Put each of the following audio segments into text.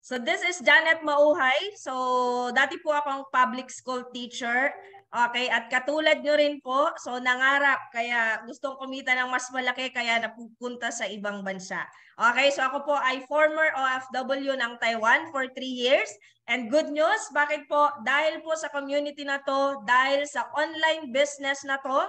So this is Janet Mauhay. So dati po akong public school teacher. Okay, at katulad nyo rin po, so nangarap, kaya gustong kumita ng mas malaki, kaya napupunta sa ibang bansa. Okay, so ako po ay former OFW ng Taiwan for 3 years. And good news, bakit po? Dahil po sa community na to, dahil sa online business na to,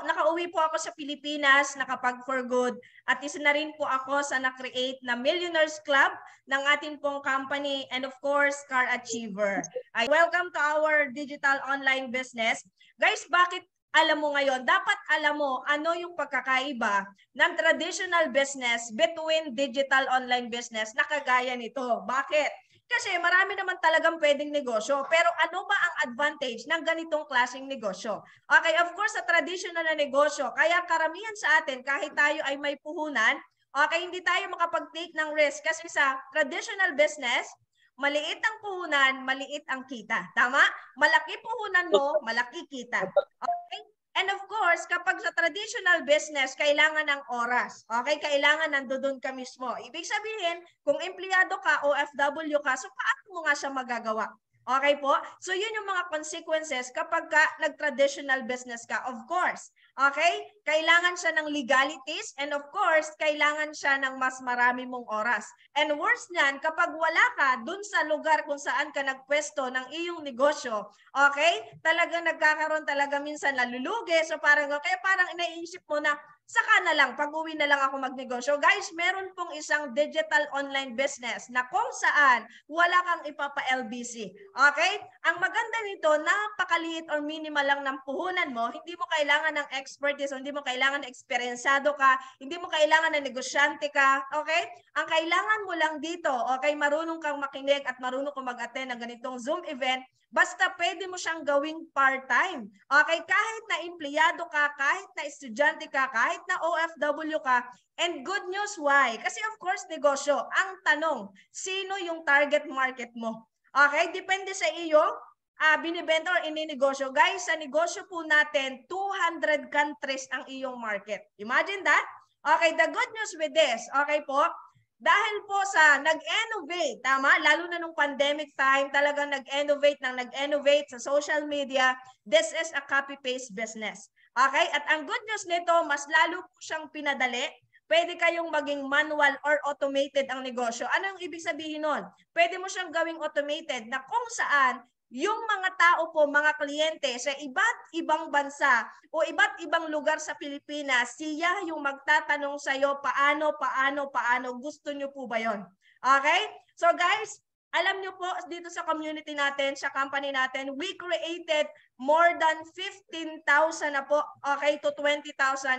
nakauwi po ako sa Pilipinas, nakapag for good, at isa na rin po ako sa na-create na Millionaires Club ng ating pong company, and of course, Car Achiever. Welcome to our digital online business. Guys, bakit alam mo ngayon? Dapat alam mo ano yung pagkakaiba ng traditional business between digital online business na kagaya nito. Bakit? Kasi marami naman talagang pwedeng negosyo. Pero ano ba ang advantage ng ganitong klaseng negosyo? Okay, of course, sa traditional na negosyo, kaya karamihan sa atin, kahit tayo ay may puhunan, okay, hindi tayo makapag-take ng risk. Kasi sa traditional business, maliit ang puhunan, maliit ang kita. Tama? Malaki puhunan mo, malaki kita. Okay? And of course, kapag sa traditional business, kailangan ng oras. Okay? Kailangan nandoon ka mismo. Ibig sabihin, kung empleyado ka, OFW ka, so paano mo nga siya magagawa? Okay po? So yun yung mga consequences kapag ka nag-traditional business ka. Of course, okay? Kailangan siya ng legalities, and of course, kailangan siya ng mas marami mong oras. And worse niyan, kapag wala ka dun sa lugar kung saan ka nagpwesto ng iyong negosyo, okay? Talagang nagkakaroon talaga minsan nalulugi. So parang, kaya parang iniisip mo na, saka na lang, pag-uwi na lang ako magnegosyo. Guys, meron pong isang digital online business na kung saan wala kang ipapa-LBC. Okay? Ang maganda nito, napakaliit or minimal lang ng puhunan mo. Hindi mo kailangan ng expertise, hindi mo kailangan ng eksperyensado ka, hindi mo kailangan ng negosyante ka. Okay? Ang kailangan mo lang dito, okay, marunong kang makinig at marunong kang mag-attend ng ganitong Zoom event. Basta pwede mo siyang gawing part-time. Okay? Kahit na empleyado ka, kahit na estudyante ka, kahit na OFW ka, and good news, why? Kasi of course, negosyo. Ang tanong, sino yung target market mo? Okay? Depende sa iyo, binibenta or ininegosyo. Guys, sa negosyo po natin, 200 countries ang iyong market. Imagine that? Okay, the good news with this, okay po, dahil po sa nag-innovate, tama? Lalo na nung pandemic time, talagang nag-innovate sa social media. This is a copy-paste business. Okay? At ang good news nito, mas lalo po siyang pinadali. Pwede kayong maging manual or automated ang negosyo. Ano yung ibig sabihin nun? Pwede mo siyang gawing automated na kung saan yung mga tao po, mga kliyente sa iba't ibang bansa o iba't ibang lugar sa Pilipinas, siya yung magtatanong sa'yo, paano, gusto nyo po ba yon? Okay? So guys, alam nyo po, dito sa community natin, sa company natin, we created more than 15,000 na po, okay, to 20,000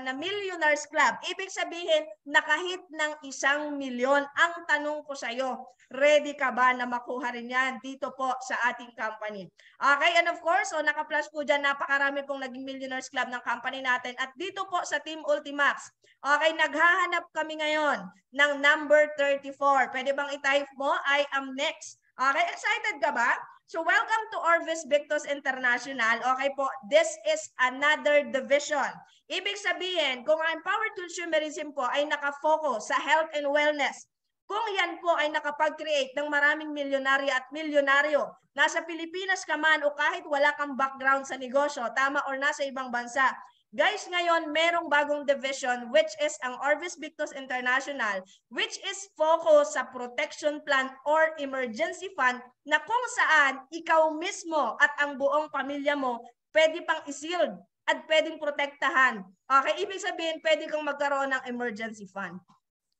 na Millionaires Club. Ibig sabihin, nakahit ng 1 milyon. Ang tanong ko sa iyo, ready ka ba na makuha rin yan dito po sa ating company? Okay, and of course, so naka-flash po dyan, napakarami pong naging Millionaires Club ng company natin. At dito po sa Team Ultimax, okay, naghahanap kami ngayon ng number 34. Pwede bang i-type mo, I am next? Okay, excited ka ba? So welcome to Orvis Victus International. Okay po, this is another division. Ibig sabihin, kung ang Empowered Consumerism po ay nakafocus sa health and wellness, kung yan po ay nakapag-create ng maraming milyonaryo at milyonaryo, nasa Pilipinas ka man o kahit wala kang background sa negosyo, tama, or nasa ibang bansa, guys, ngayon merong bagong division which is ang Orvis Victus International, which is focus sa protection plan or emergency fund na kung saan ikaw mismo at ang buong pamilya mo pwede pang isild at pwedeng protektahan. Okay, ibig sabihin pwede kang magkaroon ng emergency fund.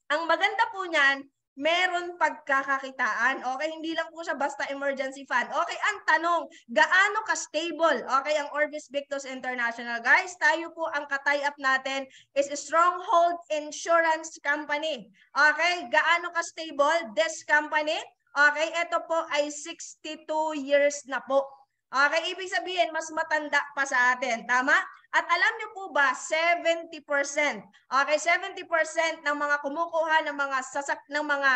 Ang maganda po niyan, meron pagkakakitaan. Okay, hindi lang po siya basta emergency fund. Okay, ang tanong, gaano ka-stable? Okay, ang Orvis Victus International. Guys, tayo po ang ka-tie-up natin is Stronghold Insurance Company. Okay, gaano ka-stable? This company, okay, ito po ay 62 years na po. Okay, ibig sabihin, mas matanda pa sa atin. Tama? At alam niyo po ba, 70%. Okay, 70% ng mga kumukuha ng mga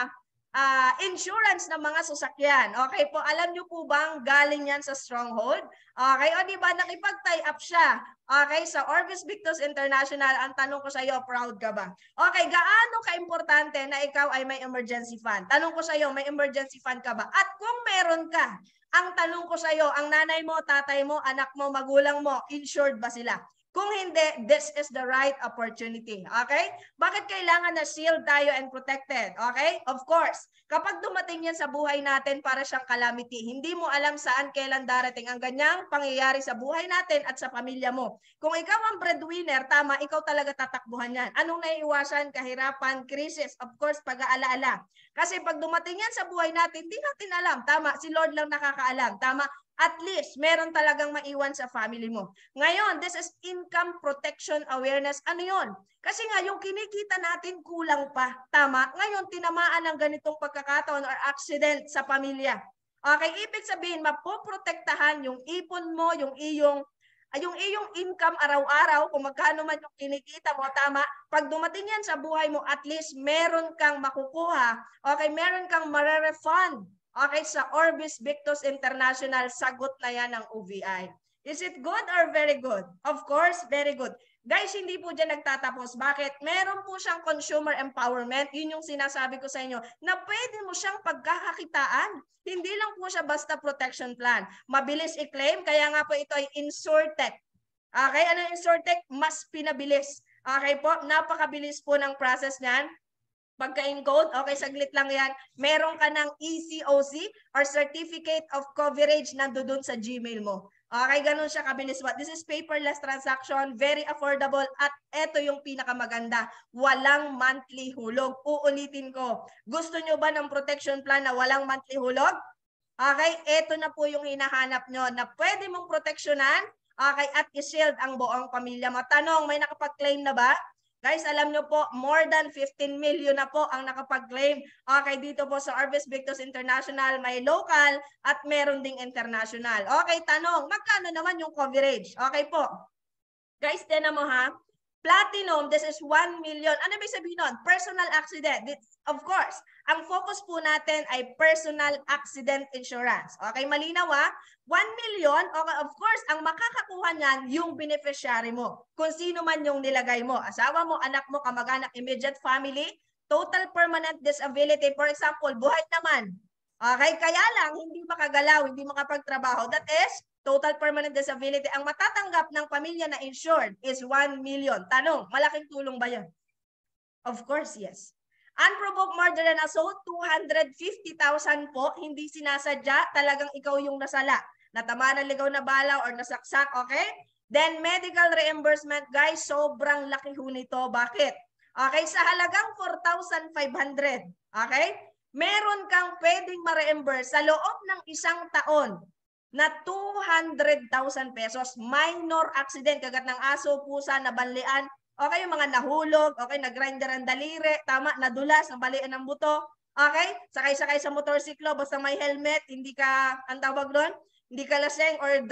insurance ng mga sasakyan. Okay po, alam nyo po bang galing yan sa Stronghold? Okay, o di ba nakipag-tie up siya? Okay, sa Orbis Victus International, ang tanong ko sa iyo, proud ka ba? Okay, gaano ka-importante na ikaw ay may emergency fund? Tanong ko sa iyo, may emergency fund ka ba? At kung meron ka, ang tanong ko sa iyo, ang nanay mo, tatay mo, anak mo, magulang mo, insured ba sila? Kung hindi, this is the right opportunity. Okay? Bakit kailangan na shield tayo and protected? Okay? Of course, kapag dumating yan sa buhay natin para siyang calamity, hindi mo alam saan kailan darating ang ganyang pangyayari sa buhay natin at sa pamilya mo. Kung ikaw ang breadwinner, tama, ikaw talaga tatakbuhan yan. Anong naiiwasan? Kahirapan, krisis, of course, pag-aalaala. Kasi pag dumating yan sa buhay natin, hindi natin alam. Tama, si Lord lang nakakaalam. Tama, at least meron talagang maiwan sa family mo. Ngayon, this is income protection awareness. Ano yon? Kasi nga, yung kinikita natin kulang pa. Tama? Ngayon, tinamaan ng ganitong pagkakataon or accident sa pamilya. Okay, ibig sabihin, mapoprotektahan yung ipon mo, yung iyong income araw-araw, kung magkano man yung kinikita mo, tama? Pag dumating yan sa buhay mo, at least meron kang makukuha, okay, meron kang marerefund. Okay, sa Orbis Victus International, sagot na yan ng OVI. Is it good or very good? Of course, very good. Guys, hindi po dyan nagtatapos. Bakit? Meron po siyang consumer empowerment. Yun yung sinasabi ko sa inyo, na pwede mo siyang pagkakakitaan. Hindi lang po siya basta protection plan. Mabilis i-claim, kaya nga po ito ay InsurTech. Okay, ano yung InsurTech? Mas pinabilis. Okay po, napakabilis po ng process niyan. Pagka-encode, okay, saglit lang yan. Meron ka ng ECOC or Certificate of Coverage nandoon sa Gmail mo. Okay, ganun siya kabilis. This is paperless transaction, very affordable, at ito yung pinakamaganda. Walang monthly hulog. Uulitin ko. Gusto nyo ba ng protection plan na walang monthly hulog? Okay, ito na po yung hinahanap nyo na pwede mong proteksyonan, okay, at i-shield ang buong pamilya mo. Tanong, may nakapag-claim na ba? Guys, alam nyo po, more than 15 million na po ang nakapag-claim. Okay, dito po sa Orbis Victus International, may local at meron ding international. Okay, tanong, magkano naman yung coverage? Okay po. Guys, tinan mo ha. Platinum, this is 1 million. Ano ba sabihin nun? Personal accident. Of course, ang focus po natin ay personal accident insurance. Okay, malinaw ha? 1 million, okay, of course, ang makakakuha niyan yung beneficiary mo. Kung sino man yung nilagay mo. Asawa mo, anak mo, kamag-anak, immediate family, total permanent disability. For example, buhay naman. Okay, kaya lang, hindi makagalaw, hindi makapagtrabaho. That is total permanent disability. Ang matatanggap ng pamilya na insured is 1 million. Tanong, malaking tulong ba yan? Of course, yes. Unprovoked murder and assault, 250,000 po. Hindi sinasadya, talagang ikaw yung nasala. Natamaan ng ligaw na bala or nasaksak, okay? Then medical reimbursement, guys, sobrang laki ho nito. Bakit? Okay, sa halagang 4,500, okay? Meron kang pwedeng ma-reimburse sa loob ng isang taon na 200,000 pesos. Minor accident, kagat ng aso, pusa, nabanlian, okay, yung mga nahulog, okay, nagrinder ang daliri, tama, nadulas, nabalian ng buto, okay, sakay-sakay sa motorsiklo, basta may helmet, hindi ka, ang tawag doon, hindi ka laseng or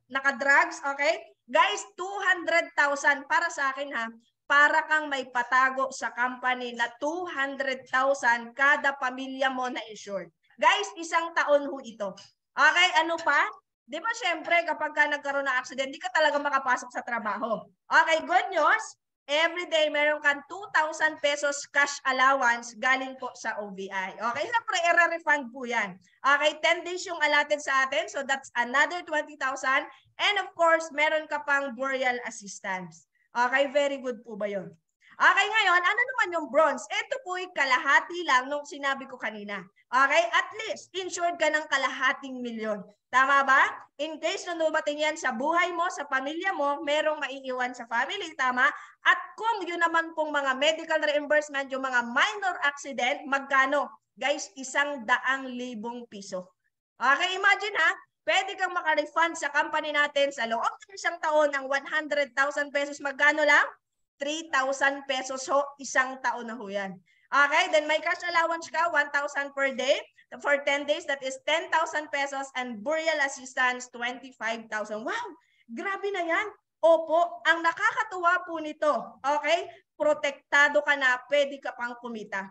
naka-drugs, okay? Guys, 200,000 para sa akin ha, para kang may patago sa company na 200,000 kada pamilya mo na insured. Guys, isang taon ho ito. Okay, ano pa? Di ba syempre kapag ka nagkaroon ng accident, di ka talaga makapasok sa trabaho. Okay, good news. Every day meron kang 2,000 pesos cash allowance galing po sa OVI. Okay, siyempre i-refund po yan. Okay, 10 days yung allotted sa atin. So that's another 20,000. And of course, meron ka pang burial assistance. Okay, very good po ba yun? Okay, ngayon, ano naman yung bronze? Ito po'y kalahati lang nung sinabi ko kanina. Okay, at least, insured ka ng kalahating milyon. Tama ba? In case na dumating yan sa buhay mo, sa pamilya mo, merong maiiwan sa family, tama? At kung yun naman pong mga medical reimbursement, yung mga minor accident, magkano? Guys, 100,000 piso. Okay, imagine ha, pwede kang maka-refund sa company natin sa loob ng isang taon ng 100,000 pesos. Magkano lang? 3,000 pesos. So, isang taon na ho yan. Okay, then may cash allowance ka, 1,000 per day. For 10 days, that is 10,000 pesos. And burial assistance, 25,000. Wow, grabe na yan. Opo, ang nakakatuwa po nito, okay, protektado ka na, pwede ka pang kumita.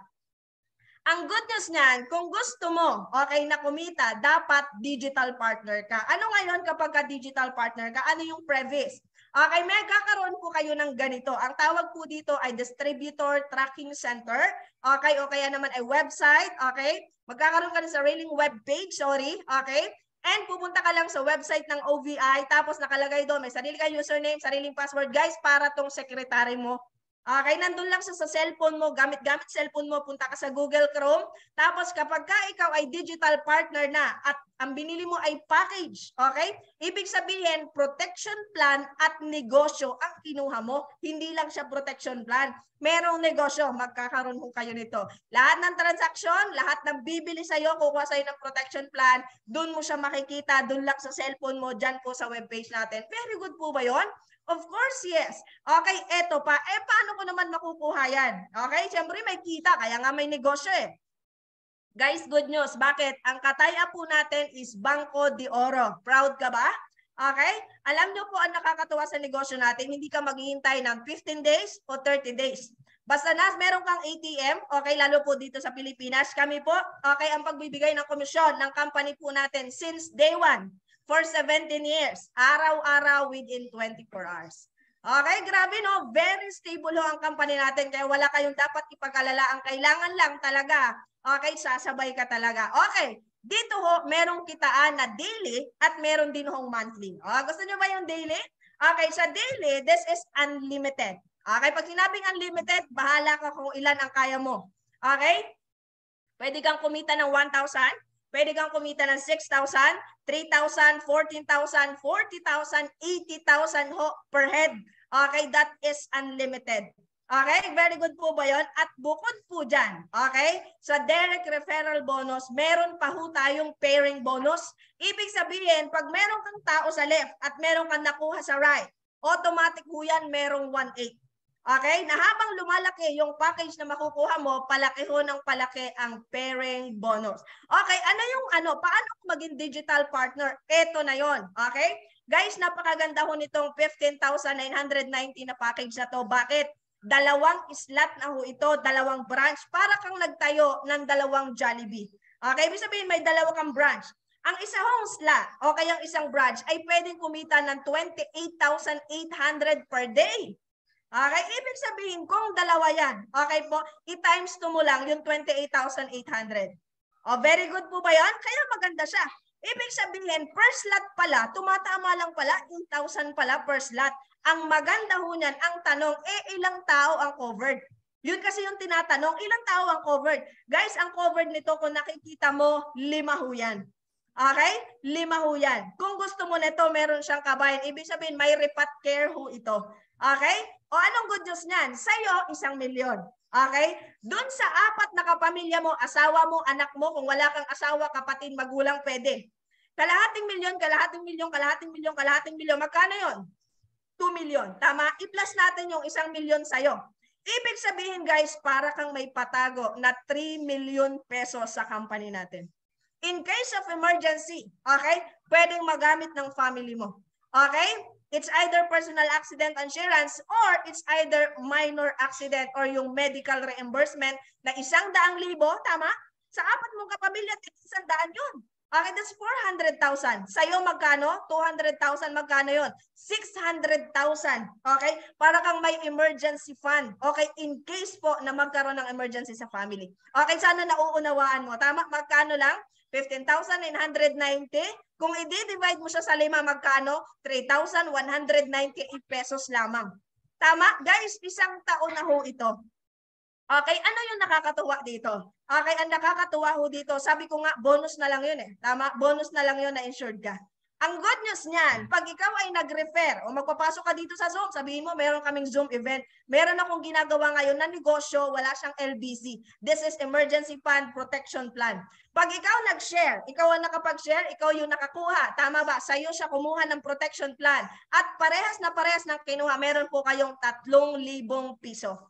Ang good news niyan, kung gusto mo, okay, na kumita, dapat digital partner ka. Ano ngayon kapag ka digital partner ka? Ano yung preface? Okay, may kakaroon po kayo ng ganito. Ang tawag po dito ay Distributor Tracking Center. Okay, o kaya naman ay website. Okay, magkakaroon ka ng sariling web page, sorry. Okay, and pupunta ka lang sa website ng OVI, tapos nakalagay doon, may sarili kang username, sariling password, guys, para tong secretary mo. Okay, nandun lang sa cellphone mo, gamit-gamit cellphone mo, punta ka sa Google Chrome. Tapos kapag ka ikaw ay digital partner na at ang binili mo ay package, okay? Ibig sabihin, protection plan at negosyo ang kinuha mo. Hindi lang siya protection plan. Merong negosyo, magkakaroon mo kayo nito. Lahat ng transaction, lahat ng bibili sa'yo, kukuha sa'yo ng protection plan, dun mo siya makikita, dun lang sa cellphone mo, dyan po sa webpage natin. Very good po ba yon? Of course, yes. Okay, eto pa. Paano ko naman makukuha yan? Okay, siyempre may kita, kaya nga may negosyo eh. Guys, good news. Bakit? Ang kataya po natin is Banco de Oro. Proud ka ba? Okay? Alam nyo po ang nakakatuwa sa negosyo natin, hindi ka maghihintay ng 15 days o 30 days. Basta na meron kang ATM, okay, lalo po dito sa Pilipinas, kami po, okay, ang pagbibigay ng komisyon ng company po natin since day 1. For 17 years, araw-araw within 24 hours. Okay, grabe no, very stable ho ang company natin, kaya wala kayong dapat ipag-alala. Ang kailangan lang talaga, okay, sasabay ka talaga. Okay, dito ho, merong kitaan na daily at meron din hong monthly. Gusto nyo ba yung daily? Okay, sa daily, this is unlimited. Okay, pag sinabing unlimited, bahala ka kung ilan ang kaya mo. Okay? Pwede kang kumita ng 1,000, pwede kang kumita ng 6,000, 3,000, 14,000, 40,000, 80,000 ho per head. Okay, that is unlimited. Okay, very good po ba yun? At bukod po dyan, okay, sa direct referral bonus, meron pa ho tayong pairing bonus. Ibig sabihin, pag meron kang tao sa left at meron kang nakuha sa right, automatic ho yan, merong 1/8. Okay, na habang lumalaki yung package na makukuha mo, palaki ho ng palaki ang pairing bonus. Okay, paano maging digital partner? Ito na yon. Okay? Guys, napakaganda ho nitong 15,990 na package na to. Bakit? Dalawang slot na ho ito, dalawang branch. Para kang nagtayo ng dalawang Jollibee. Okay, ibig sabihin may dalawa kang branch. Ang isa hong slot, okay, ang isang branch ay pwedeng kumita ng 28,800 per day. Okay, ibig sabihin kung dalawa yan, okay po, i-times 2 mo lang yung 28,800. Very good po ba yan? Kaya maganda siya. Ibig sabihin, per slot pala, tumatama lang pala, 8,000 pala per slot. Ang maganda ho niyan, ang tanong, ilang tao ang covered? Yun kasi yung tinatanong, ilang tao ang covered? Guys, ang covered nito, kung nakikita mo, 5 ho yan. Okay? 5 ho yan. Kung gusto mo nito, meron siyang kabayan. Ibig sabihin, may repat care ho ito. Okay? O anong good news niyan? Sa'yo, 1 milyon. Okay? Doon sa 4 na kapamilya mo, asawa mo, anak mo, kung wala kang asawa, kapatid, magulang, pwede. Kalahating milyon, kalahating milyon, kalahating milyon, kalahating milyon. Magkano yon? 2 milyon. Tama? I-plus natin yung 1 milyon sa'yo. Ibig sabihin guys, para kang may patago na 3 million pesos sa company natin. In case of emergency, okay, pwedeng magamit ng family mo. Okay? It's either personal accident insurance or it's either minor accident or yung medical reimbursement na 100,000, tama? Sa 4 mong kapamilya, 100,000 yun. Okay, that's 400,000. Sa'yo magkano? 200,000, magkano yun? 600,000. Okay? Para kang may emergency fund. Okay, in case po na magkaroon ng emergency sa family. Okay, sana nauunawaan mo. Tama? Magkano lang? 15,990. Kung i-divide mo siya sa 5, magkano? 3,198 pesos lamang. Tama? Guys, 1 taon na ho ito. Okay, ano yung nakakatuwa dito? Okay, ang nakakatuwa ho dito, sabi ko nga, bonus na lang yun eh. Tama? Bonus na lang yun na insured ka. Ang good news niyan, pag ikaw ay nag-refer o magpapasok ka dito sa Zoom, sabihin mo, meron kaming Zoom event. Meron akong ginagawa ngayon na negosyo, wala siyang LBC. This is Emergency Fund Protection Plan. Pag ikaw nag-share, ikaw ang nakapag-share, ikaw yung nakakuha. Tama ba? Sa'yo siya kumuha ng protection plan. At parehas na parehas ng kinuha, meron po kayong 3,000 piso.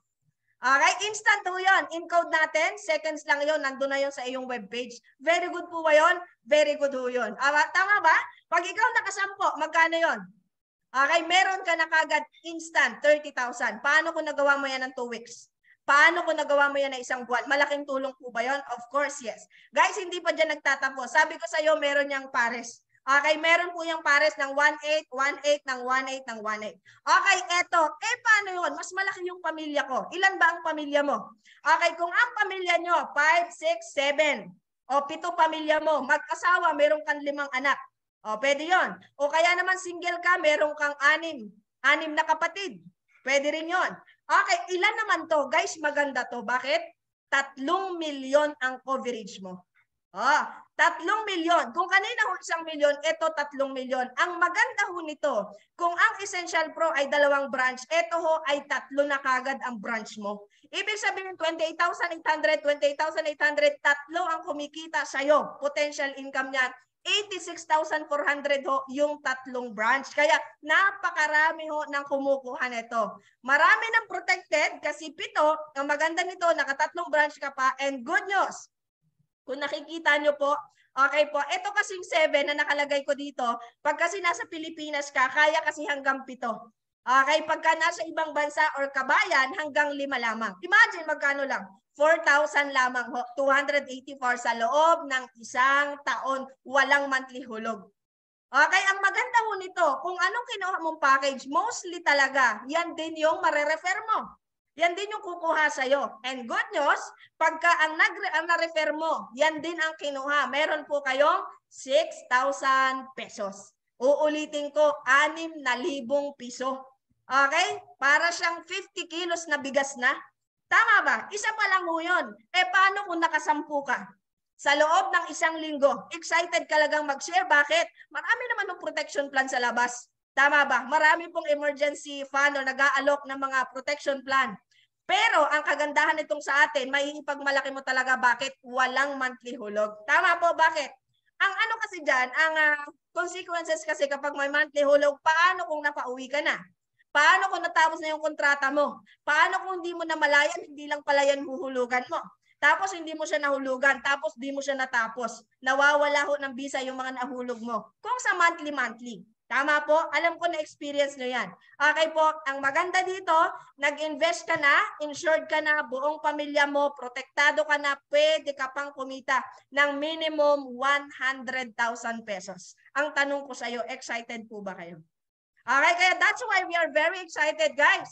Okay, instant ho yun. In-code natin, seconds lang yun, nandun na yun sa iyong webpage. Very good po ba yun? Very good ho yun. Tama ba? Pag ikaw nakasampo, magkano yun? Okay, meron ka na kagad instant 30,000. Paano kung nagawa mo yan ng 2 weeks? Paano kung nagawa mo yan na isang buwan? Malaking tulong po ba yun? Of course, yes. Guys, hindi pa dyan nagtatapos. Sabi ko sa iyo, meron niyang pares. Okay, meron po yung pares ng 1/8, 1/8 ng 1/8 ng 1/8. Okay, eto. Paano yun? Mas malaki yung pamilya ko. Ilan ba ang pamilya mo? Okay, kung ang pamilya nyo, 5, 6, 7, o 7 pamilya mo, mag-asawa, meron kang 5 anak. O, pwede yon. O kaya naman single ka, meron kang 6 na kapatid. Pwede rin yon. Okay, ilan naman to? Guys, maganda to. Bakit? 3 milyon ang coverage mo. 3 milyon. Kung kanina ho 1 milyon, ito 3 milyon. Ang maganda ho nito, kung ang Essential Pro ay 2 branch, ito ho ay 3 na kagad ang branch mo. Ibig sabihin, 28,800, 28,800, 3 ang kumikita sa'yo. Potential income niyan. 86,400 ho yung 3 branch. Kaya napakarami ho ng kumukuha nito. Marami ng protected kasi 7. Ang maganda nito, naka-3 branch ka pa. And good news, kung nakikita nyo po, okay po, ito kasing 7 na nakalagay ko dito, pag kasi nasa Pilipinas ka, kaya kasi hanggang 7. Okay, pagka nasa ibang bansa or kabayan, hanggang 5 lamang. Imagine magkano lang, 4,000 lamang, 284 sa loob ng isang taon, walang monthly hulog. Okay, ang maganda ho nito, kung anong kinuha mong package, mostly talaga, yan din yung marerefer mo. Yan din yung kukuha sa'yo. And good news, pagka ang na-refer mo, yan din ang kinuha. Meron po kayong 6,000 pesos. Uulitin ko, 6,000 piso. Okay? Para siyang 50 kilos na bigas na. Tama ba? Isa pa lang ho yun. Paano kung nakasampu ka? Sa loob ng 1 linggo, excited ka lagang mag-share. Bakit? Marami naman ng protection plan sa labas. Tama ba? Marami pong emergency fund o nag-aalok ng mga protection plan. Pero ang kagandahan nitong sa atin, may ipagmalaki mo talaga bakit walang monthly hulog. Tama po, bakit? Ang ano kasi dyan, ang consequences kasi kapag may monthly hulog, paano kung napauwi ka na? Paano kung natapos na yung kontrata mo? Paano kung hindi mo na malayan, hindi lang pala yan huhulugan mo? Tapos hindi mo siya nahulugan, tapos hindi mo siya natapos. Nawawala ho ng visa yung mga nahulog mo. Kung sa monthly. Tama po? Alam ko na experience nyo yan. Okay po, ang maganda dito, nag-invest ka na, insured ka na, buong pamilya mo, protektado ka na, pwede ka pang kumita ng minimum 100,000 pesos. Ang tanong ko sa iyo, excited po ba kayo? Okay, kaya that's why we are very excited, guys.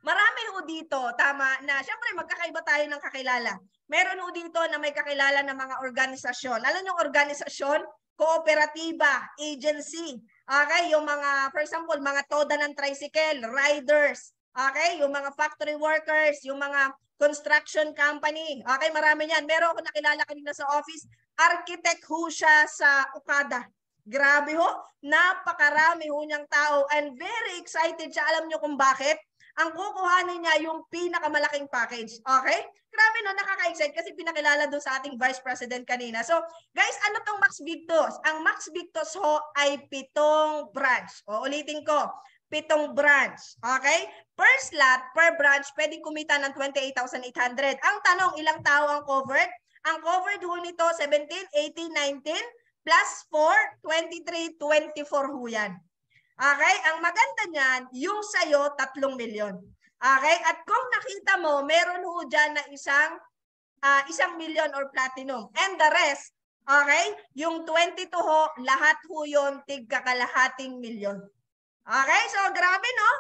Marami ho dito, tama, na syempre magkakaiba tayo ng kakilala. Meron ho dito na may kakilala ng mga organisasyon. Alam niyo organisasyon? Kooperatiba, agency. Okay, yung mga, for example, mga toda ng tricycle, riders. Okay, yung mga factory workers, yung mga construction company. Okay, marami yan. Meron ako nakilala kanina sa office, architect ho siya sa Okada. Grabe ho, napakarami ho niyang tao and very excited siya. Alam niyo kung bakit? Ang kukuhanin niya yung pinakamalaking package. Okay? Grabe no, nakaka-excite kasi pinakilala doon sa ating Vice President kanina. So, guys, ano tong Max Victos? Ang Max Victos ho ay 7 branch. O, ulitin ko, 7 branch. Okay? Per slot, per branch, pwedeng kumita ng 28,800. Ang tanong, ilang tao ang covered? Ang covered ho nito, 17, 18, 19, plus 4, 23, 24 ho yan. Okay? Ang maganda niyan, yung sa'yo, 3 milyon. Okay? At kung nakita mo, meron ho dyan na 1 million or platinum. And the rest, okay? Yung 22 ho, lahat ho yun, tig-kakalahating milyon. Okay? So, grabe, no?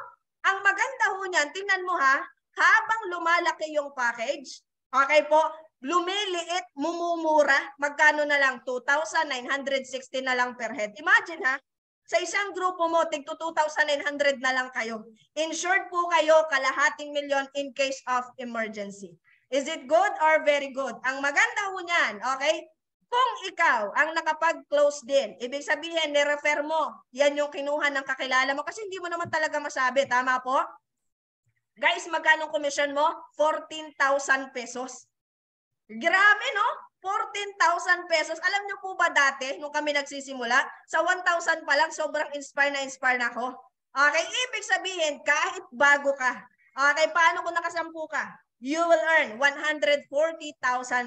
Ang maganda ho niyan, tingnan mo ha, habang lumalaki yung package, okay po, lumiliit, mumumura, magkano na lang? 2,960 na lang per head. Imagine ha, sa isang grupo mo, tig 2,900 na lang kayo. Insured po kayo, kalahating milyon in case of emergency. Is it good or very good? Ang maganda ho niyan, okay? Kung ikaw ang nakapag-close din, ibig sabihin, ni-refer mo, yan yung kinuha ng kakilala mo kasi hindi mo naman talaga masabi. Tama po? Guys, magkano commission mo? 14,000 pesos. Grabe, no? 14,000 pesos. Alam niyo po ba dati, nung kami nagsisimula, sa 1,000 pa lang, sobrang inspire na ako. Okay, ibig sabihin, kahit bago ka, okay, paano kung nakasampu ka? You will earn 140,000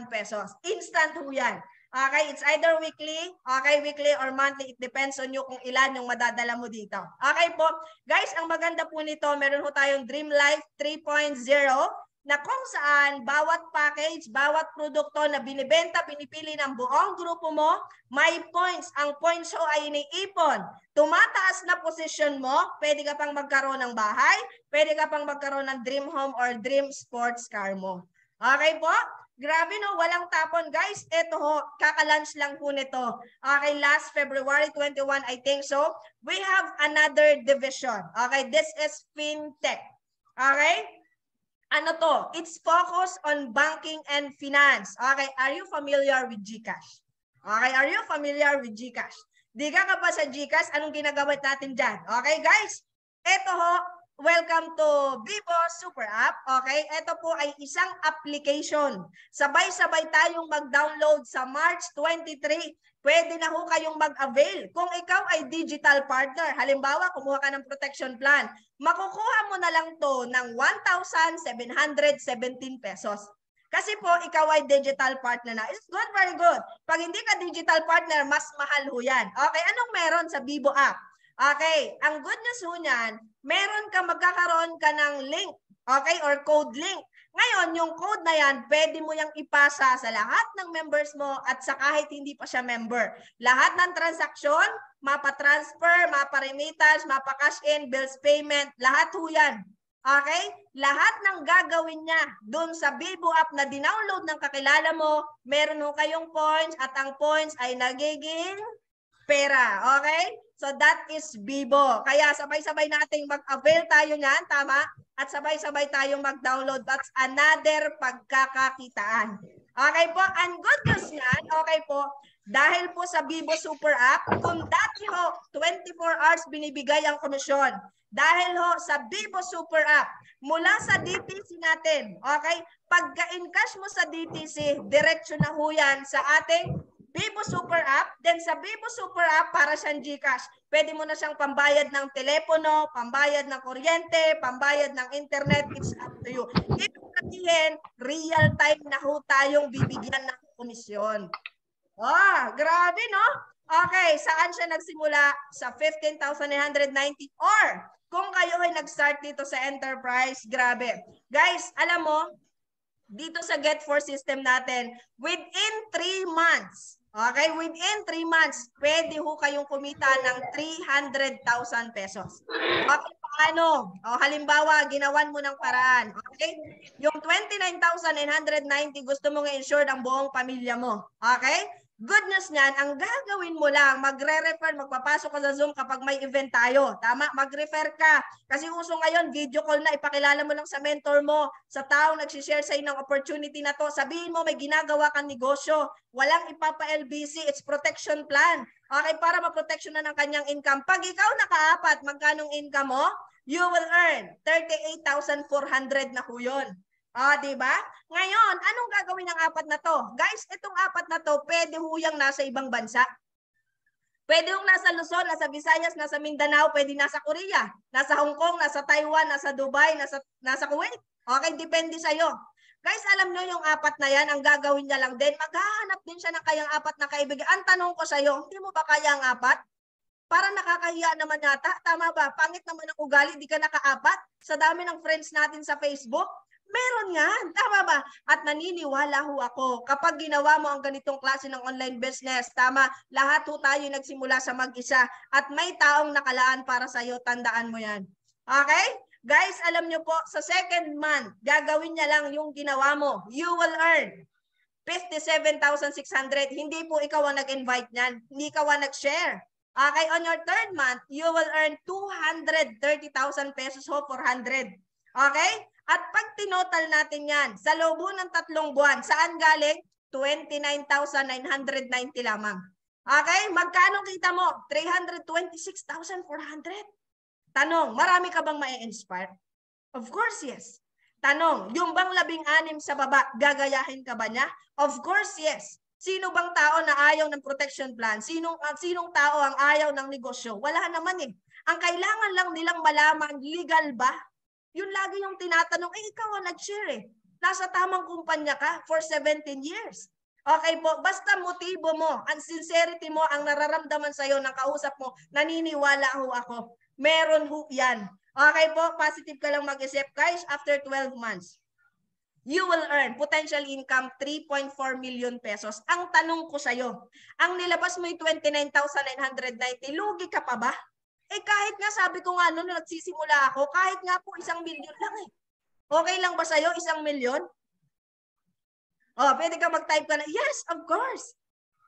pesos. Instant ho yan. Okay, it's either weekly, okay, weekly or monthly. It depends on you kung ilan yung madadala mo dito. Okay po. Guys, ang maganda po nito, meron ho tayong Dream Life 3.0. na kung saan bawat package, bawat produkto na binibenta, pinipili ng buong grupo mo, may points. Ang points show ay iniipon. Tumataas na posisyon mo, pwede ka pang magkaroon ng bahay, pwede ka pang magkaroon ng dream home or dream sports car mo. Okay po? Grabe no, walang tapon guys. Ito ho, kaka-launch lang po nito. Okay, last February 21, I think so. We have another division. Okay, this is FinTech. Okay? Ano to? It's focused on banking and finance. Okay, are you familiar with GCash? Okay, are you familiar with GCash? Di ka pa sa GCash, anong ginagawa natin dyan? Okay guys, ito ho, welcome to Bibo Super App. Okay, ito po ay isang application. Sabay-sabay tayong mag-download sa March 23. Pwede na ho kayong mag-avail. Kung ikaw ay digital partner, halimbawa kumuha ka ng protection plan, makukuha mo na lang to ng 1,717 pesos. Kasi po, ikaw ay digital partner na. It's good, very good. Pag hindi ka digital partner, mas mahal ho yan. Okay, anong meron sa Bibo app? Okay, ang good news ho niyan, magkakaroon ka ng link, okay, or code link. Ngayon, yung code na yan, pwede mo yang ipasa sa lahat ng members mo at sa kahit hindi pa siya member. Lahat ng transaksyon, mapa-transfer, mapa-remittance, mapa-cash in, bills payment, lahat ho yan. Okay? Lahat ng gagawin niya doon sa Bibo app na dinownload ng kakilala mo, meron ho kayong points at ang points ay nagiging pera. Okay? So that is Bibo. Kaya sabay-sabay nating mag-avail tayo niyan, tama? At sabay-sabay tayong mag-download. That's another pagkakakitaan. Okay po? Ang good news niyan, okay po, dahil po sa Bibo Super App, kung dati ho, 24 hours binibigay ang komisyon. Dahil ho, sa Bibo Super App, mula sa DTC natin, okay? Pagka-encash mo sa DTC, diretso na ho yan sa ating Bibo Super App, then sa Bibo Super App para siyang GCash. Pwede mo na siyang pambayad ng telepono, pambayad ng kuryente, pambayad ng internet, it's up to you. Ibig sabihin, real time na ho tayong bibigyan ng komisyon. Oh, grabe no? Okay, saan siya nagsimula? Sa 15,990 or kung kayo ay nag-start dito sa enterprise, grabe. Guys, alam mo, dito sa Get4 system natin, within 3 months, okay, within 3 months, pwede ho kayong kumita ng 300,000 pesos. Okay, paano? O, halimbawa, ginawan mo ng paraan. Okay? Yung 29,990, gusto mong i-insure ang buong pamilya mo. Okay? Good news niyan, ang gagawin mo lang, magre-refer, magpapasok ka sa Zoom kapag may event tayo. Tama? Mag-refer ka. Kasi uso ngayon, video call na, ipakilala mo lang sa mentor mo, sa taong nagsishare sa ng opportunity na to. Sabihin mo, may ginagawa kang negosyo. Walang ipapa-LBC, it's protection plan. Okay, para ma-protection na ng kanyang income. Pag ikaw nakaapat, magkanong income mo? You will earn 38,400 na ho yun. Di ba? Ngayon, anong gagawin ng apat na to? Guys, itong apat na to, pwede huyang nasa ibang bansa. Pwede yung nasa Luzon, nasa Visayas, nasa Mindanao, pwede nasa Korea, nasa Hong Kong, nasa Taiwan, nasa Dubai, nasa Kuwait. Okay, depende sa'yo. Guys, alam nyo yung apat na yan, ang gagawin niya lang din, maghahanap din siya ng kayang apat na kaibigan. Ang tanong ko sa'yo, hindi mo ba kaya ang apat? Para nakakahiya naman yata, tama ba? Pangit naman ang ugali, di ka nakaapat. Sa dami ng friends natin sa Facebook, meron yan, tama ba? At naniniwala ho ako, kapag ginawa mo ang ganitong klase ng online business, tama, lahat ho tayo nagsimula sa mag-isa at may taong nakalaan para sa'yo, tandaan mo yan. Okay? Guys, alam nyo po, sa second month, gagawin niya lang yung ginawa mo. You will earn 57,600. Hindi po ikaw ang nag-invite niyan. Hindi ikaw ang nag-share. Okay, on your third month, you will earn 230,000 pesos ho, 400. Okay? At pag tinotal natin yan, sa loob ng 3 buwan, saan galing? 29,990 lamang. Okay? Magkano kita mo? 326,400. Tanong, marami ka bang ma-inspire? Of course, yes. Tanong, yung bang 16 sa baba, gagayahin ka ba niya? Of course, yes. Sino bang tao na ayaw ng protection plan? Sinong tao ang ayaw ng negosyo? Wala naman eh. Ang kailangan lang nilang malaman, legal ba? Yun lagi yung tinatanong, ikaw ang nag-share eh. Nasa tamang kumpanya ka for 17 years. Okay po, basta motibo mo, ang sincerity mo, ang nararamdaman sa'yo ng kausap mo, naniniwala ho ako. Meron ho yan. Okay po, positive ka lang mag-isip. Guys, after 12 months, You will earn potential income 3.4 million pesos. Ang tanong ko sa'yo, ang nilabas mo yung 29,990, lugi ka pa ba? Eh kahit nga sabi ko nga nung nagsisimula ako, kahit nga po 1,000,000 lang eh. Okay lang ba sa'yo 1,000,000? Oh, pwede ka mag-type ka na, yes, of course.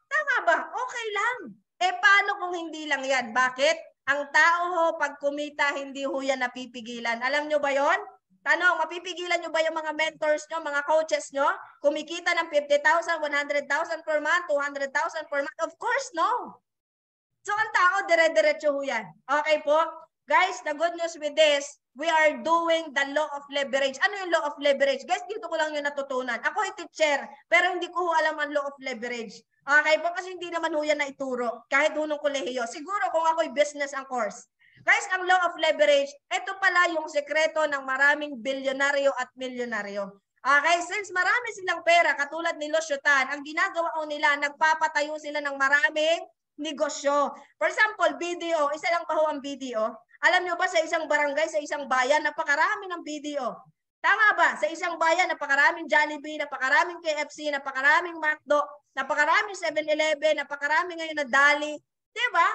Tama ba? Okay lang. Eh paano kung hindi lang yan? Bakit? Ang tao ho, pag kumita, hindi ho yan napipigilan. Alam nyo ba yon? Tanong, mapipigilan nyo ba yung mga mentors nyo, mga coaches nyo? Kumikita ng 50,000, 100,000 per month, 200,000 per month? Of course, no. So ang tao, dire-diretso ho yan. Okay po? Guys, the good news with this, we are doing the law of leverage. Ano yung law of leverage? Guys, dito ko lang yung natutunan. Ako ay teacher, pero hindi ko alam ang law of leverage. Okay po, kasi hindi naman ho yan na ituro. Kahit ho nung kolehiyo. Siguro kung ako'y business ang course. Guys, ang law of leverage, ito pala yung sekreto ng maraming bilyonaryo at milyonaryo. Okay, since marami silang pera, katulad ni Lucio Tan, ang ginagawa ko nila, nagpapatayo sila ng maraming negosyo. For example, BDO, isa lang pa ho ang BDO. Alam nyo ba sa isang barangay, sa isang bayan, napakarami ng BDO. Tama ba? Sa isang bayan, napakaraming Jollibee, napakaraming KFC, napakaraming McDo, napakaraming 7-Eleven, napakaraming ngayon na Dali. Diba?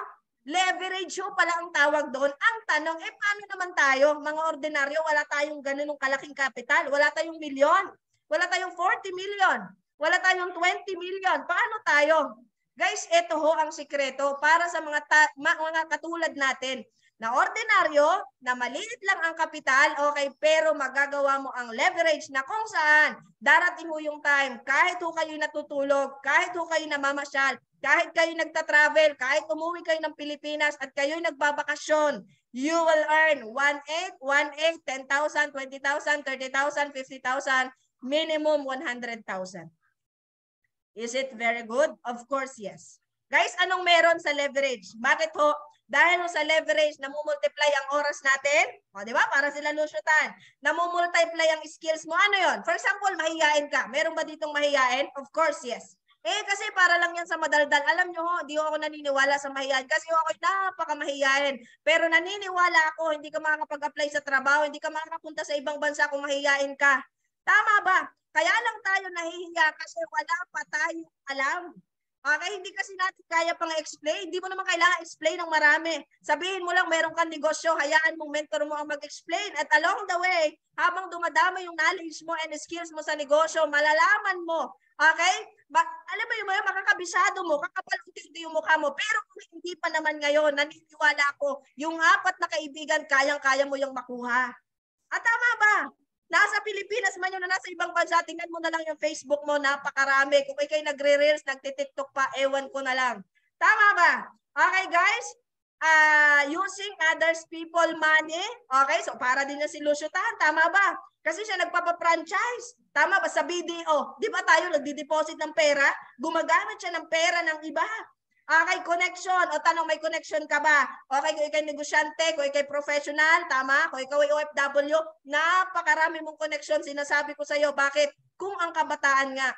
Leverage ho pala ang tawag doon. Ang tanong, paano naman tayo, mga ordinaryo, wala tayong ganunong kalaking kapital, wala tayong milyon, wala tayong 40 million, wala tayong 20 million. Paano tayo? Guys, ito ho ang sikreto para sa mga katulad natin na ordinaryo, na maliit lang ang kapital, okay, pero magagawa mo ang leverage na kung saan darating mo yung time, kahit ho kayo natutulog, kahit ho kayo namamasyal, kahit kayo nagta-travel, kahit umuwi kayo ng Pilipinas at kayo nagbabakasyon, you will earn 1,800, 1,800, 10,000, 20,000, 30,000, 50,000, minimum 100,000. Is it very good? Of course, yes. Guys, anong meron sa leverage? Bakit ho? Dahil sa leverage, namumultiply ang oras natin. O, di ba? Para sila Lucio Tan. Namumultiply ang skills mo. Ano yon? For example, mahihain ka. Meron ba ditong mahihain? Of course, yes. Kasi para lang yan sa madaldal. Alam nyo ho, di ako naniniwala sa mahihain. Kasi ako napakamahihain. Pero naniniwala ako, hindi ka makakapag-apply sa trabaho, hindi ka makakapunta sa ibang bansa kung mahihain ka. Tama ba? Kaya lang tayo nahihiya kasi wala pa tayong alam. Okay, hindi kasi natin kaya pang explain. Hindi mo naman kailangan explain ng marami. Sabihin mo lang meron kang negosyo, hayaan mong mentor mo ang mag-explain. At along the way, habang dumadami yung knowledge mo and skills mo sa negosyo, malalaman mo. Okay? Alam mo yung makakabisado mo, kakapal-unti yung mukha mo. Pero kung hindi pa naman ngayon, naniniwala ako, yung 4 na kaibigan, kayang-kaya mo yung makuha. At tama ba? Nasa Pilipinas man yun na nasa ibang bansa, tingnan mo na lang yung Facebook mo, napakarami. Kung kayo nagre-reels, nagtitiktok pa, ewan ko na lang. Tama ba? Okay guys? Using others people money. Okay, so para din na si Lucio Tan, tama ba? Kasi siya nagpapa-franchise. Tama ba? Sa BDO. Di ba tayo nagdi-deposit ng pera? Gumagamit siya ng pera ng iba. Okay, connection. O tanong, may connection ka ba? Okay, kung ikay negosyante, kung ikay professional, tama? Kung ikaw ay OFW, napakarami mong connection. Sinasabi ko sa iyo, bakit? Kung ang kabataan nga,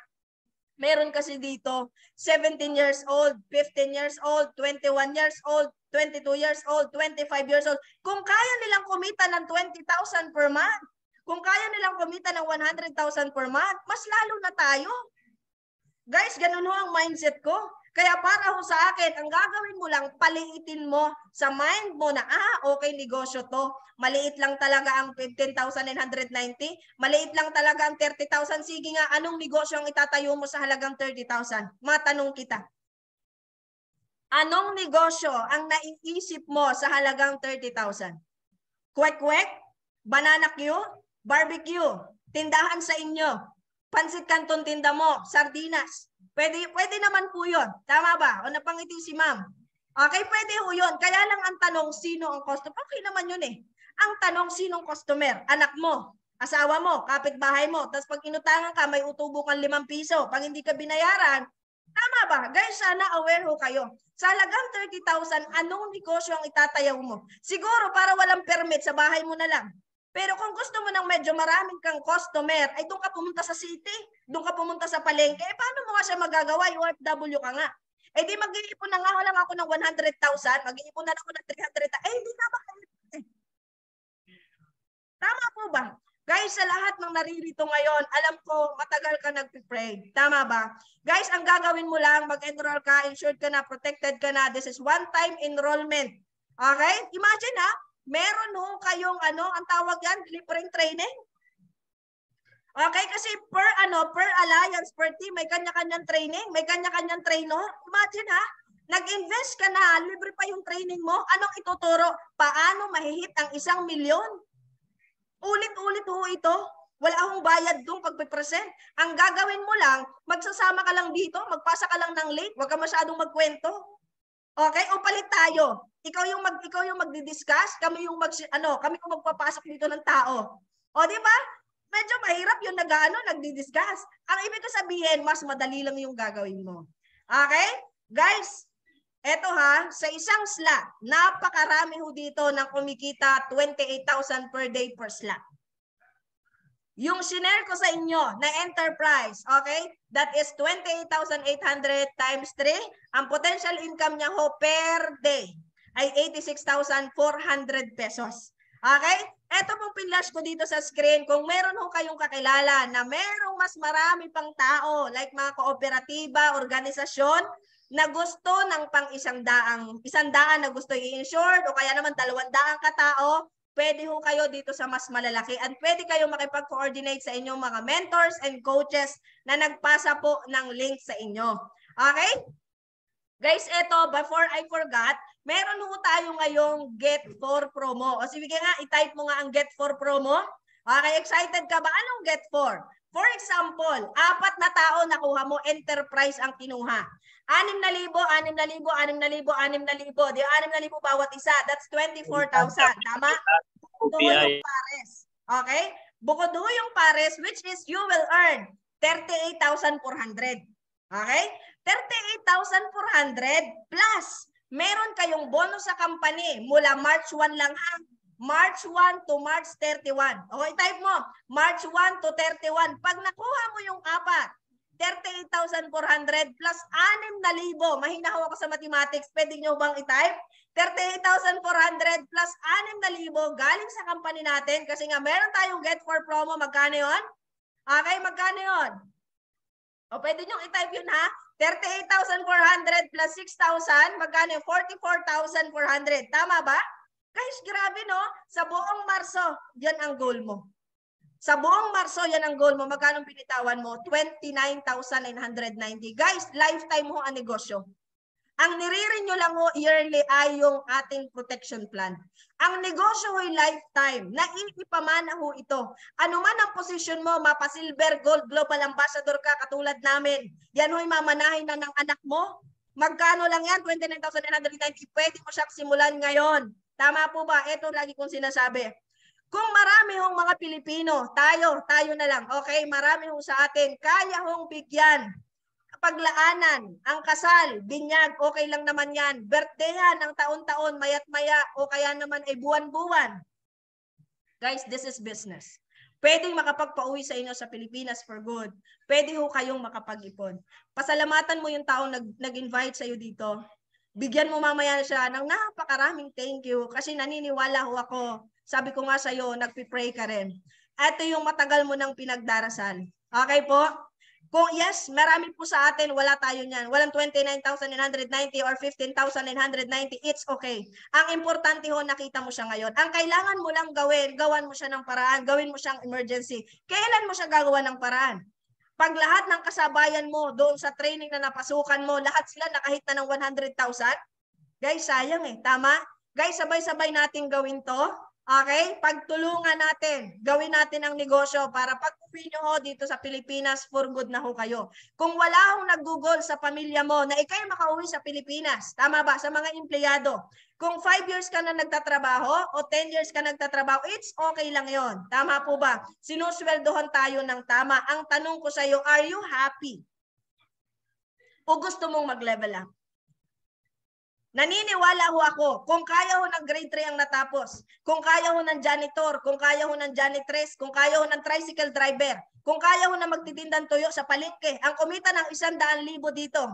meron kasi dito, 17 years old, 15 years old, 21 years old, 22 years old, 25 years old. Kung kaya nilang kumita ng 20,000 per month, kung kaya nilang kumita ng 100,000 per month, mas lalo na tayo. Guys, ganun ho ang mindset ko. Kaya para ho sa akin, ang gagawin mo lang, paliitin mo sa mind mo na, okay, negosyo to. Maliit lang talaga ang 15,990. Maliit lang talaga ang 30,000. Sige nga, anong negosyo ang itatayo mo sa halagang 30,000? Matanong kita. Anong negosyo ang naiisip mo sa halagang 30,000? Kwek-kwek? Banana Q? Barbecue? Tindahan sa inyo? Pansit Canton tinda mo? Sardinas? Pwede naman po yun. Tama ba? O napangiti si ma'am. Okay, pwede po yun. Kaya lang ang tanong, sino ang customer? Okay naman yun eh. Ang tanong, sinong customer? Anak mo, asawa mo, kapitbahay mo. Tapos pag inutangan ka, may utubo kang 5 piso. Pag hindi ka binayaran, tama ba? Guys, sana aware ho kayo. Sa halagang 30,000, anong negosyo ang itatayaw mo? Siguro para walang permit, sa bahay mo na lang. Pero kung gusto mo ng medyo maraming kang customer, ay doon ka pumunta sa city, doon ka pumunta sa palengke, paano mo nga siya magagawa? OFW ka nga. Di mag-iipon na nga lang ako ng 100,000, mag-iipon na ako ng 300,000, hindi na ba? Tama po ba? Guys, sa lahat ng naririto ngayon, alam ko matagal ka nagpipray. Tama ba? Guys, ang gagawin mo lang, mag-enroll ka, insured ka na, protected ka na. This is one-time enrollment. Okay? Imagine ha, meron ho kayong ang tawag yan, libreng training. Okay, kasi per alliance, per team, may kanya-kanyang training, may kanya-kanyang trainer. Imagine ha, nag-invest ka na, libre pa yung training mo. Anong ituturo? Paano mahihit ang 1 milyon? Ulit-ulit ho ito. Wala akong bayad doon pag-present. Ang gagawin mo lang, magsasama ka lang dito, magpasa ka lang ng link, huwag ka masyadong magkwento. Okay? O palit tayo. Ikaw yung magdi-discuss, kami yung magpapasok dito ng tao. O di ba? Medyo mahirap yung nagdi-discuss. Ang ibig ko sabihin, mas madali lang yung gagawin mo. Okay? Guys, eto ha, sa isang slot, napakarami ho dito ng kumikita 28,000 per day per slot. Yung sinare ko sa inyo na enterprise, okay? That is 28,800 times 3. Ang potential income niya ho per day ay 86,400 pesos. Okay? Eto pong pinlash ko dito sa screen. Kung meron ho kayong kakilala na merong mas marami pang tao, like mga kooperatiba, organisasyon, na gusto ng pang 100 na gusto i-insured o kaya naman 200 katao, pwede ho kayo dito sa mas malalaki at pwede kayo makipag-coordinate sa inyong mga mentors and coaches na nagpasa po ng link sa inyo. Okay? Guys, eto, before I forgot, meron ho tayo ngayong Get For promo. O sige nga, i-type mo nga ang Get For promo. Okay, excited ka ba? Anong Get For? For example, 4 na tao nakuha mo, enterprise ang kinuha. 6,000, 6,000, 6,000, 6,000. Di 6,000 bawat isa. That's 24,000. Tama? Bukod yung pares. Okay? Bukod yung pares, which is you will earn 38,400. Okay? 38,400 plus meron kayong bonus sa company mula March 1 lang ha. March 1 to March 31. Okay, type mo. March 1 to 31. Pag nakuha mo yung 38,400 plus 6,000. Mahina ako sa mathematics. Pwede nyo bang i-type? 38,400 plus 6,000 galing sa company natin. Kasi nga meron tayong Get For promo. Magkano yun? Okay, magkano yun? O pwede nyo i-type yun ha. 38,400 plus 6,000. Magkano yun? 44,400. Tama ba? Guys, grabe no? Sa buong Marso, yan ang goal mo. Sa buong Marso, yan ang goal mo. Magkano binitawan mo? 29,990. Guys, lifetime mo ang negosyo. Ang nire-renew lang ho yearly ay yung ating protection plan. Ang negosyo ho'y lifetime. Naiipamana ho ito. Ano man ang posisyon mo, mapa silver, gold, global ambassador ka, katulad namin. Yan ho'y mamanahin na ng anak mo. Magkano lang yan? 29,990. Pwede mo siyang simulan ngayon. Tama po ba? Ito lagi kong sinasabi. Kung marami hong mga Pilipino, tayo na lang. Okay, marami hong sa atin, kaya hong bigyan. Paglaanan, ang kasal, binyag, okay lang naman yan. Birthdayan ng taon-taon, mayat-maya, o kaya naman ay buwan-buwan. Guys, this is business. Pwedeng makapagpauwi sa inyo sa Pilipinas for good. Pwede ho kayong makapag-ipon. Pasalamatan mo yung taong nag-invite sa iyo dito. Bigyan mo mamaya siya ng napakaraming thank you kasi naniniwala ho ako. Sabi ko nga sa iyo, nagpipray ka rin. Ito yung matagal mo nang pinagdarasal. Okay po? Kung yes, marami po sa atin, wala tayo niyan. Walang 29,990 or 15,990. It's okay. Ang importante ho, nakita mo siya ngayon. Ang kailangan mo lang gawin, gawan mo siya ng paraan. Gawin mo siyang emergency. Kailan mo siya gagawa ng paraan? Pag lahat ng kasabayan mo doon sa training na napasukan mo, lahat sila nakahit na ng 100,000, guys, sayang eh. Tama? Guys, sabay-sabay natin gawin to. Okay? Pagtulungan natin, gawin natin ang negosyo para pag-uwi nyo ho dito sa Pilipinas, for good na ho kayo. Kung wala hong naggugol sa pamilya mo na ikay makauwi sa Pilipinas, tama ba? Sa mga empleyado. Kung 5 years ka na nagtatrabaho o 10 years ka nagtatrabaho, it's okay lang yon. Tama po ba? Sinusweldohan tayo ng tama. Ang tanong ko sa iyo, are you happy? O gusto mong mag-level up? Naniniwala ho ako, kung kaya ho ng grade 3 ang natapos, kung kaya ho ng janitor, kung kaya ho ng janitress, kung kaya ho ng tricycle driver, kung kaya ho na magtitindang tuyo sa palengke, ang kumita ng 100,000 dito,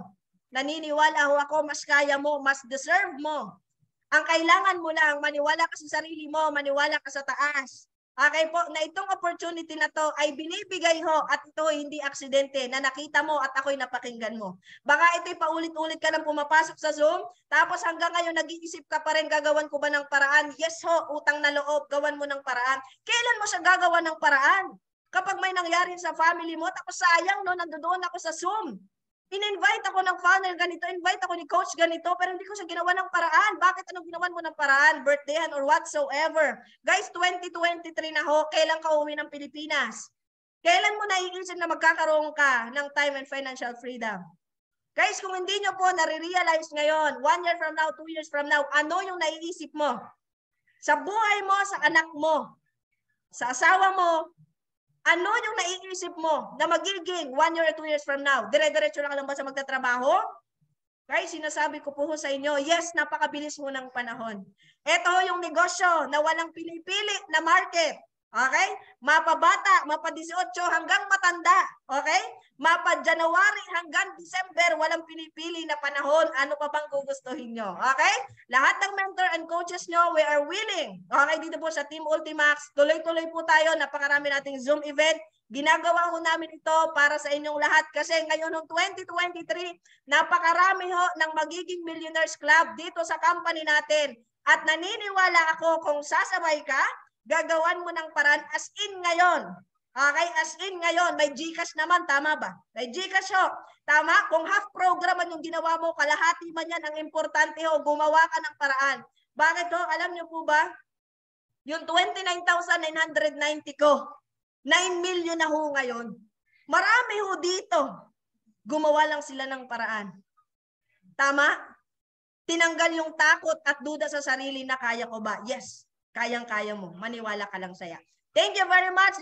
naniniwala ho ako, mas kaya mo, mas deserve mo. Ang kailangan mo lang, maniwala ka sa sarili mo, maniwala ka sa taas. Okay po, na itong opportunity na to ay binibigay ho at ito hindi aksidente na nakita mo at ako'y napakinggan mo. Baka ito'y paulit-ulit ka lang pumapasok sa Zoom, tapos hanggang ngayon nag-iisip ka pa rin gagawan ko ba ng paraan? Yes ho, utang na loob, gawan mo ng paraan. Kailan mo siya gagawa ng paraan? Kapag may nangyari sa family mo, tapos sayang no, nandoon ako sa Zoom. In-invite ako ng founder ganito, invite ako ni coach ganito, pero hindi ko siya ginawa ng paraan. Bakit anong ginawan mo ng paraan? Birthdayhan or whatsoever. Guys, 2023 na ho, kailan ka uwi ng Pilipinas? Kailan mo naiisip na magkakaroon ka ng time and financial freedom? Guys, kung hindi nyo po nare-realize ngayon, 1 year from now, 2 years from now, ano yung naiisip mo? Sa buhay mo, sa anak mo, sa asawa mo, ano yung naiisip mo na magiging 1 year or 2 years from now? Dire-diretso lang ba sa magtatrabaho? Guys, sinasabi ko po sa inyo, yes, napakabilis mo ng panahon. Ito yung negosyo na walang pili-pili na market. Okay? Mapa-bata, mapa-18 hanggang matanda. Okay? Mapa-January hanggang December, walang pinipili na panahon. Ano pa bang gugustuhin nyo? Okay? Lahat ng mentor and coaches nyo, we are willing. Okay? Dito po sa Team Ultimax, tuloy-tuloy po tayo. Napakarami nating Zoom event. Ginagawa ho namin ito para sa inyong lahat kasi ngayon ng 2023, napakarami ho ng magiging Millionaires Club dito sa company natin. At naniniwala ako kung sasabay ka, gagawan mo ng paraan as in ngayon. Okay, as in ngayon, may GCash naman, tama ba? May GCash ho. Tama? Kung half program yung ginawa mo, kalahati man yan, ang importante ho, gumawa ka ng paraan. Bakit ho? Alam niyo po ba? Yung 29,990 ko, 9 million na ho ngayon. Marami ho dito. Gumawa lang sila ng paraan. Tama? Tinanggal yung takot at duda sa sarili na kaya ko ba? Yes, kayang-kaya mo. Maniwala ka lang saya. Thank you very much.